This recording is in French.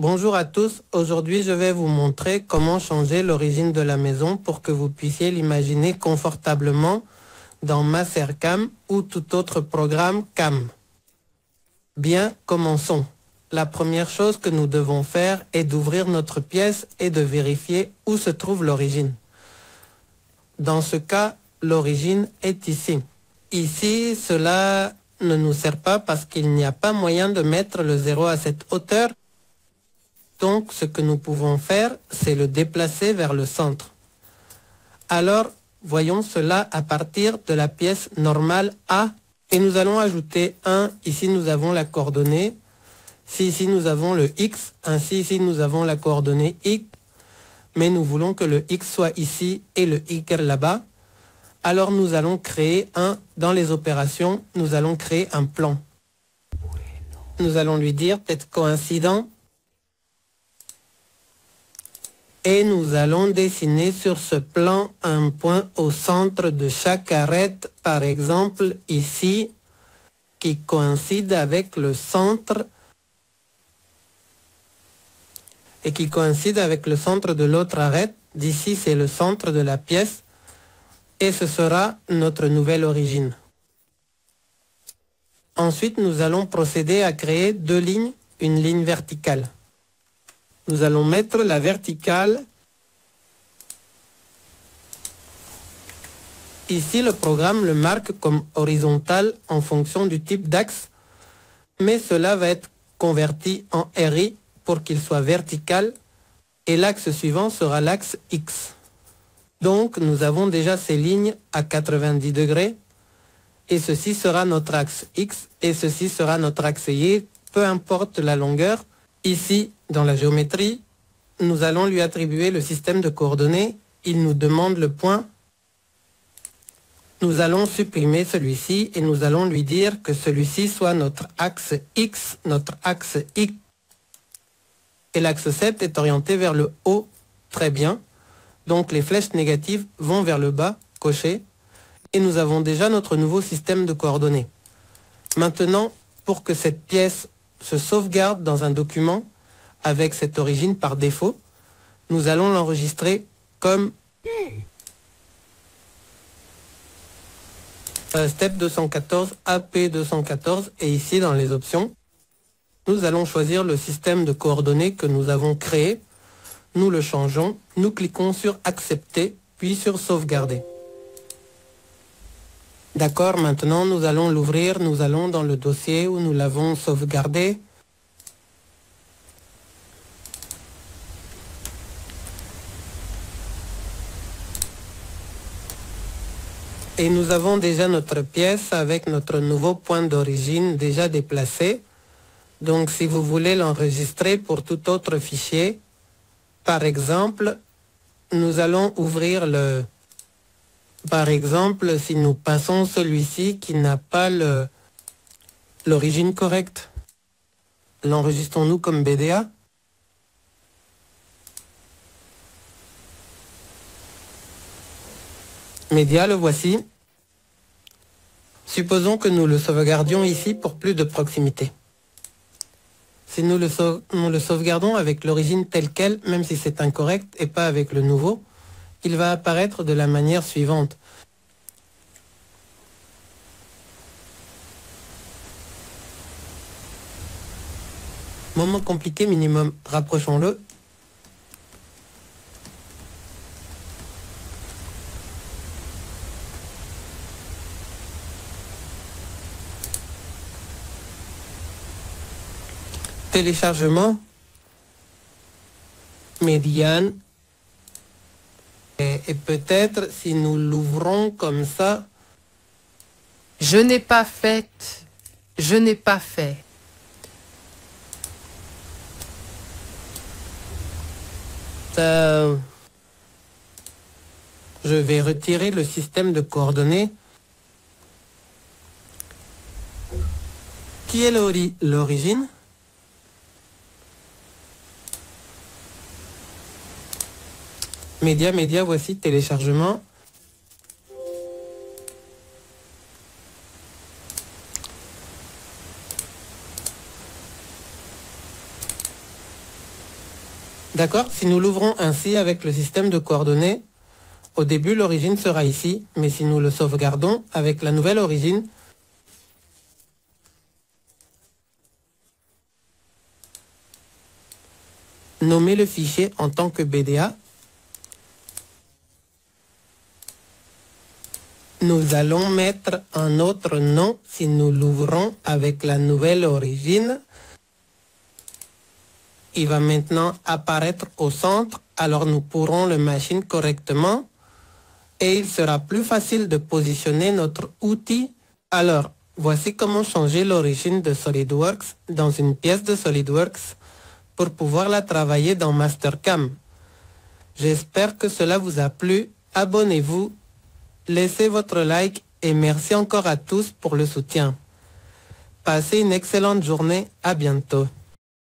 Bonjour à tous, aujourd'hui je vais vous montrer comment changer l'origine de la maison pour que vous puissiez l'imaginer confortablement dans Mastercam ou tout autre programme CAM. Bien, commençons. La première chose que nous devons faire est d'ouvrir notre pièce et de vérifier où se trouve l'origine. Dans ce cas, l'origine est ici. Ici, cela ne nous sert pas parce qu'il n'y a pas moyen de mettre le 0 à cette hauteur. Donc, ce que nous pouvons faire, c'est le déplacer vers le centre. Alors, voyons cela à partir de la pièce normale A. Et nous allons ajouter 1. Ici, nous avons la coordonnée. Si ici, nous avons le X. Ainsi, ici, nous avons la coordonnée Y. Mais nous voulons que le X soit ici et le Y là-bas. Alors, nous allons créer dans les opérations, nous allons créer un plan. Nous allons lui dire peut-être coïncident. Et nous allons dessiner sur ce plan un point au centre de chaque arête, par exemple ici, qui coïncide avec le centre et qui coïncide avec le centre de l'autre arête. D'ici, c'est le centre de la pièce et ce sera notre nouvelle origine. Ensuite, nous allons procéder à créer deux lignes, une ligne verticale. Nous allons mettre la verticale. Ici, le programme le marque comme horizontal en fonction du type d'axe, mais cela va être converti en RI pour qu'il soit vertical et l'axe suivant sera l'axe X. Donc, nous avons déjà ces lignes à 90 degrés et ceci sera notre axe X et ceci sera notre axe Y, peu importe la longueur. Ici, dans la géométrie, nous allons lui attribuer le système de coordonnées. Il nous demande le point. Nous allons supprimer celui-ci et nous allons lui dire que celui-ci soit notre axe X, notre axe Y. Et l'axe 7 est orienté vers le haut. Très bien. Donc les flèches négatives vont vers le bas, coché. Et nous avons déjà notre nouveau système de coordonnées. Maintenant, pour que cette pièce se sauvegarde dans un document avec cette origine par défaut, nous allons l'enregistrer comme step 214, AP 214, et ici dans les options, nous allons choisir le système de coordonnées que nous avons créé, nous le changeons, nous cliquons sur accepter, puis sur sauvegarder. D'accord, maintenant nous allons l'ouvrir, nous allons dans le dossier où nous l'avons sauvegardé. Et nous avons déjà notre pièce avec notre nouveau point d'origine déjà déplacé. Donc si vous voulez l'enregistrer pour tout autre fichier, par exemple, nous allons ouvrir le... Par exemple, si nous passons celui-ci qui n'a pas l'origine correcte, l'enregistrons-nous comme BDA? Média, le voici. Supposons que nous le sauvegardions ici pour plus de proximité. Si nous le sauvegardons avec l'origine telle qu'elle, même si c'est incorrect et pas avec le nouveau, il va apparaître de la manière suivante. Moment compliqué minimum, rapprochons-le. Téléchargement, médiane, et peut-être si nous l'ouvrons comme ça. Je n'ai pas fait, je n'ai pas fait. Je vais retirer le système de coordonnées. Qui est l'origine? Média, voici téléchargement. D'accord? Si nous l'ouvrons ainsi avec le système de coordonnées, au début l'origine sera ici, mais si nous le sauvegardons avec la nouvelle origine, nommer le fichier en tant que BDA, nous allons mettre un autre nom si nous l'ouvrons avec la nouvelle origine. Il va maintenant apparaître au centre, alors nous pourrons le machine correctement et il sera plus facile de positionner notre outil. Alors, voici comment changer l'origine de SolidWorks dans une pièce de SolidWorks pour pouvoir la travailler dans Mastercam. J'espère que cela vous a plu. Abonnez-vous, laissez votre like et merci encore à tous pour le soutien. Passez une excellente journée. À bientôt.